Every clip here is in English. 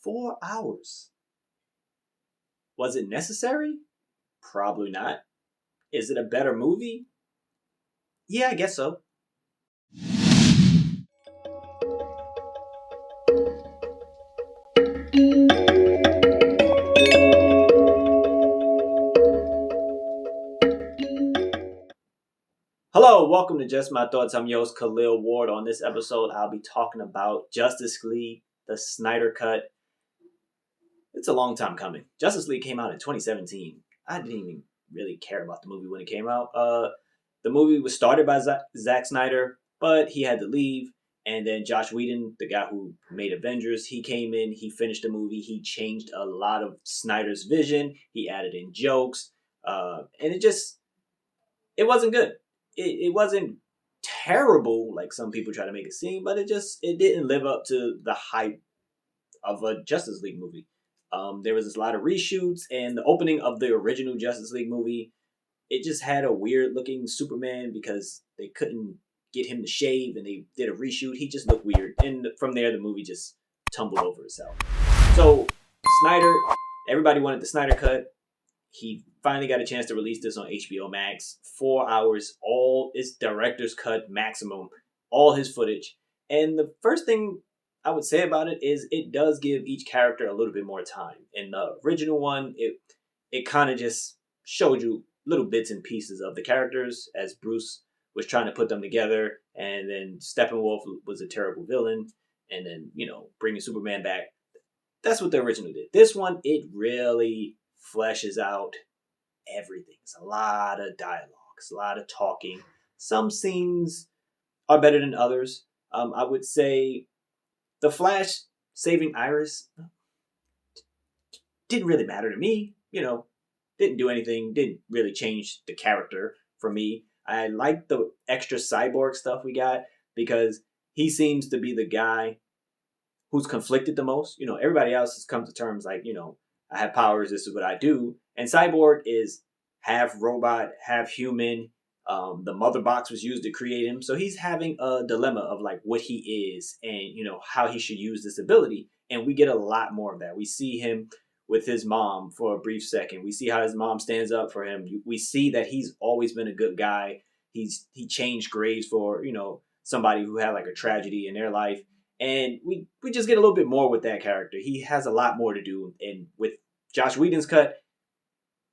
4 hours. Was it necessary? Probably not. Is it a better movie? Yeah, I guess so. Hello, welcome to Just My Thoughts. I'm your host, Khaleel Ward. On this episode, I'll be talking about Justice League, the Snyder Cut. It's a long time coming. Justice League came out in 2017. I didn't even really care about the movie when it came out. The movie was started by Zack Snyder, but he had to leave. And then Josh Whedon, the guy who made Avengers, he came in, he finished the movie, he changed a lot of Snyder's vision, he added in jokes, and it wasn't good. It wasn't terrible like some people try to make it seem, but it didn't live up to the hype of a Justice League movie. There was a lot of reshoots, and the opening of the original Justice League movie, it just had a weird looking Superman because they couldn't get him to shave, and they did a reshoot. He just looked weird, and from there the movie just tumbled over itself. So Snyder, everybody wanted the Snyder Cut. He finally got a chance to release this on HBO Max. 4 hours, all its director's cut maximum, all his footage. And the first thing I would say about it is it does give each character a little bit more time. In the original one, it kind of just showed you little bits and pieces of the characters as Bruce was trying to put them together, and then Steppenwolf was a terrible villain, and then, bringing Superman back. That's what the original did. This one, it really fleshes out everything. It's a lot of dialogue, it's a lot of talking. Some scenes are better than others. I would say the Flash saving Iris didn't really matter to me. Didn't do anything, didn't really change the character for me. I like the extra cyborg stuff we got because he seems to be the guy who's conflicted the most. Everybody else has come to terms like, I have powers, this is what I do. And Cyborg is half robot, half human. The mother box was used to create him. So he's having a dilemma of like what he is and, how he should use this ability. And we get a lot more of that. We see him with his mom for a brief second. We see how his mom stands up for him. We see that he's always been a good guy. He changed grades for, somebody who had like a tragedy in their life. And we just get a little bit more with that character. He has a lot more to do. And with Josh Whedon's cut,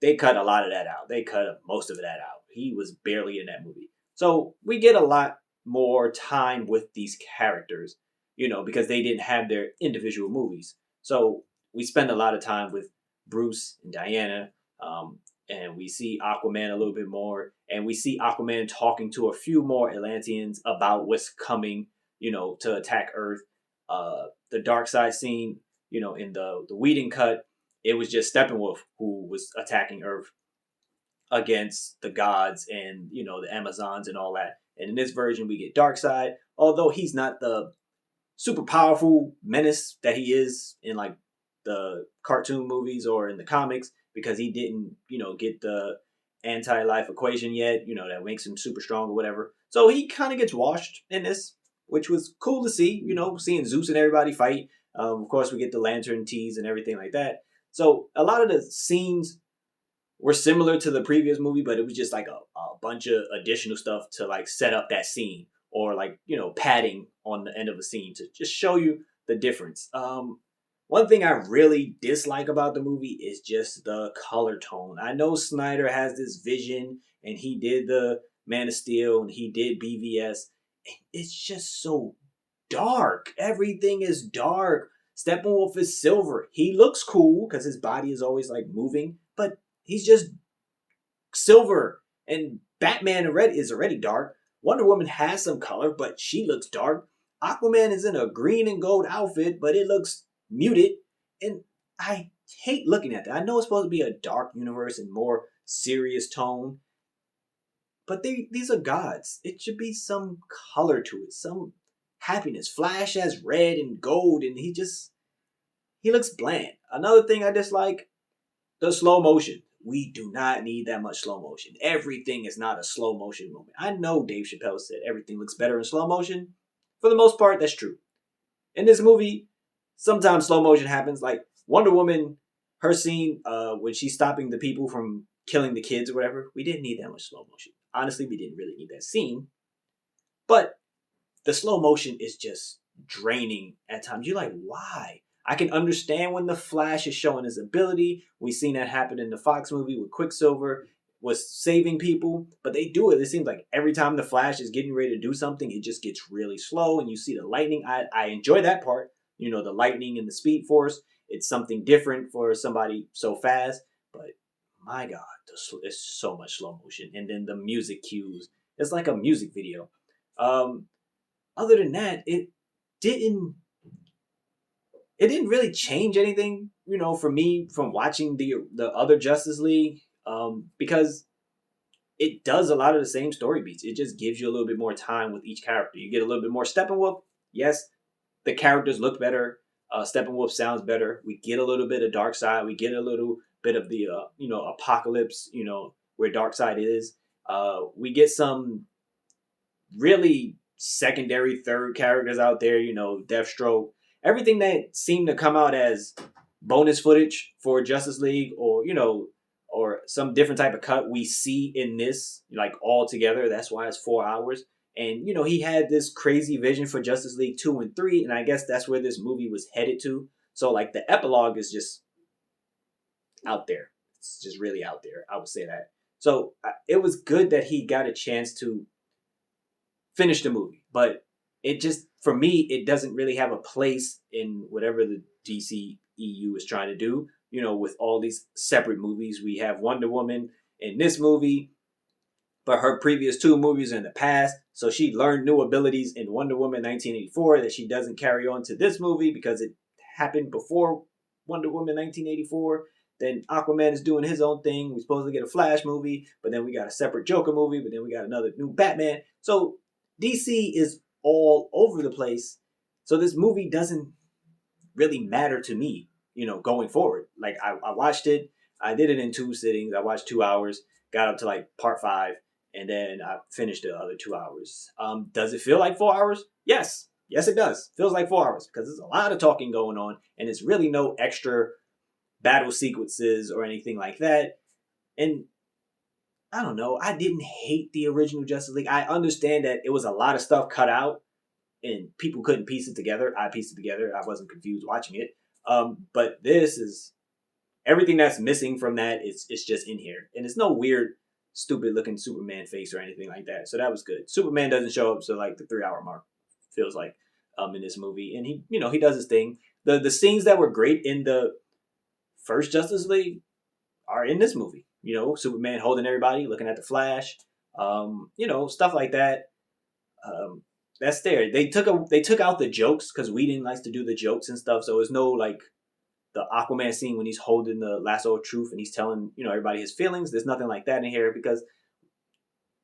they cut a lot of that out. They cut most of that out. He was barely in that movie. So we get a lot more time with these characters, because they didn't have their individual movies. So we spend a lot of time with Bruce and Diana, and we see Aquaman a little bit more. And we see Aquaman talking to a few more Atlanteans about what's coming, to attack Earth. The Darkseid scene, in the Whedon cut, it was just Steppenwolf who was attacking Earth against the gods and, the Amazons and all that. And in this version, we get Darkseid, although he's not the super powerful menace that he is in like the cartoon movies or in the comics, because he didn't, get the anti-life equation yet, that makes him super strong or whatever. So he kind of gets washed in this, which was cool to see, seeing Zeus and everybody fight. Of course, we get the lantern tease and everything like that. So a lot of the scenes were similar to the previous movie, but it was just like a bunch of additional stuff to like set up that scene, or like, padding on the end of a scene to just show you the difference. One thing I really dislike about the movie is just the color tone. I know Snyder has this vision, and he did the Man of Steel, and he did BVS. It's just so dark. Everything is dark. Steppenwolf is silver. He looks cool because his body is always like moving, but he's just silver. And Batman is already dark. Wonder Woman has some color, but she looks dark. Aquaman is in a green and gold outfit, but it looks muted. And I hate looking at that. I know it's supposed to be a dark universe and more serious tone, but these are gods. It should be some color to it, some happiness. Flash has red and gold, and he looks bland. Another thing I dislike, the slow motion. We do not need that much slow motion. Everything is not a slow motion moment. I know Dave Chappelle said everything looks better in slow motion. For the most part, that's true. In this movie, sometimes slow motion happens. Like Wonder Woman, her scene when she's stopping the people from killing the kids or whatever, we didn't need that much slow motion. Honestly, we didn't really need that scene. But the slow motion is just draining at times. You're like, why? I can understand when the Flash is showing his ability. We've seen that happen in the Fox movie with Quicksilver was saving people, but they do it. It seems like every time the Flash is getting ready to do something, it just gets really slow, and you see the lightning. I enjoy that part. You know, the lightning and the Speed Force. It's something different for somebody so fast, but my God, it's so much slow motion, and then the music cues. It's like a music video. Um, Other than that, didn't it didn't really change anything, you know, for me from watching the other Justice League, because it does a lot of the same story beats. It just gives you a little bit more time with each character. You get a little bit more Steppenwolf. Yes, the characters look better. Steppenwolf sounds better. We get a little bit of Darkseid. We get a little bit of the Apocalypse. You know where Darkseid is. We get some really secondary third characters out there, you know, Deathstroke, everything that seemed to come out as bonus footage for Justice League or, you know, or some different type of cut we see in this, like all together. That's why it's 4 hours. And, you know, he had this crazy vision for Justice League 2 and 3, and I guess that's where this movie was headed to. So, like, the epilogue is just out there. It's just really out there. I would say that. So, it was good that he got a chance to finish the movie, but it just, for me, it doesn't really have a place in whatever the DC EU is trying to do. You know, with all these separate movies, we have Wonder Woman in this movie, but her previous two movies are in the past, so she learned new abilities in Wonder Woman 1984 that she doesn't carry on to this movie because it happened before Wonder Woman 1984. Then Aquaman is doing his own thing. We're supposed to get a Flash movie, but then we got a separate Joker movie, but then we got another new Batman. So DC is all over the place. So this movie doesn't really matter to me, you know, going forward. Like, I watched it. I did it in 2 sittings. I watched 2 hours, got up to like part 5, and then I finished the other 2 hours. Does it feel like 4 hours? Yes. Yes, it does. Feels like 4 hours because there's a lot of talking going on, and it's really no extra battle sequences or anything like that. And I don't know. I didn't hate the original Justice League. I understand that it was a lot of stuff cut out and people couldn't piece it together. I pieced it together. I wasn't confused watching it. But this is everything that's missing from that. It's just in here, and it's no weird, stupid looking Superman face or anything like that. So that was good. Superman doesn't show up to like the 3 hour mark. Feels like in this movie, and he does his thing. The scenes that were great in the first Justice League are in this movie. You know, Superman holding everybody, looking at the Flash, stuff like that. That's there. They took out the jokes because Whedon likes to do the jokes and stuff. So there's no like the Aquaman scene when he's holding the lasso of truth and he's telling everybody his feelings. There's nothing like that in here because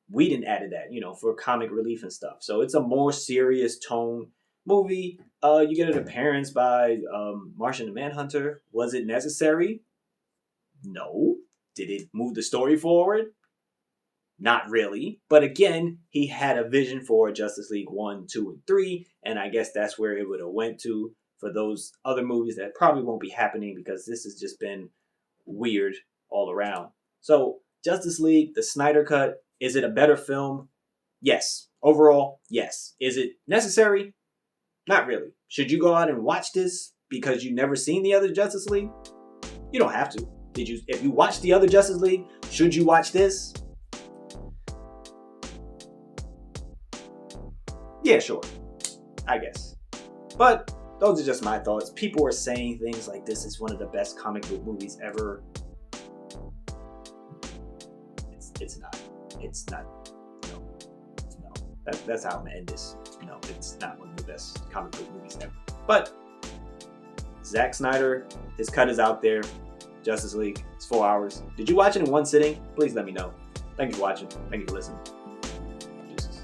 Whedon added that for comic relief and stuff. So it's a more serious tone movie. You get an appearance by Martian the Manhunter. Was it necessary? No. Did it move the story forward? Not really. But again, he had a vision for Justice League 1, 2, and 3, and I guess that's where it would have went to for those other movies that probably won't be happening because this has just been weird all around. So, Justice League, the Snyder Cut, is it a better film? Yes. Overall, yes. Is it necessary? Not really. Should you go out and watch this because you've never seen the other Justice League? You don't have to. If you watched the other Justice League, should you watch this? Yeah, sure. I guess. But those are just my thoughts. People are saying things like this is one of the best comic book movies ever. It's not. It's not. No. That's how I'm gonna end this. No, it's not one of the best comic book movies ever. But Zack Snyder, his cut is out there. Justice League. It's 4 hours. Did you watch it in one sitting? Please let me know. Thank you for watching. Thank you for listening. Deuces.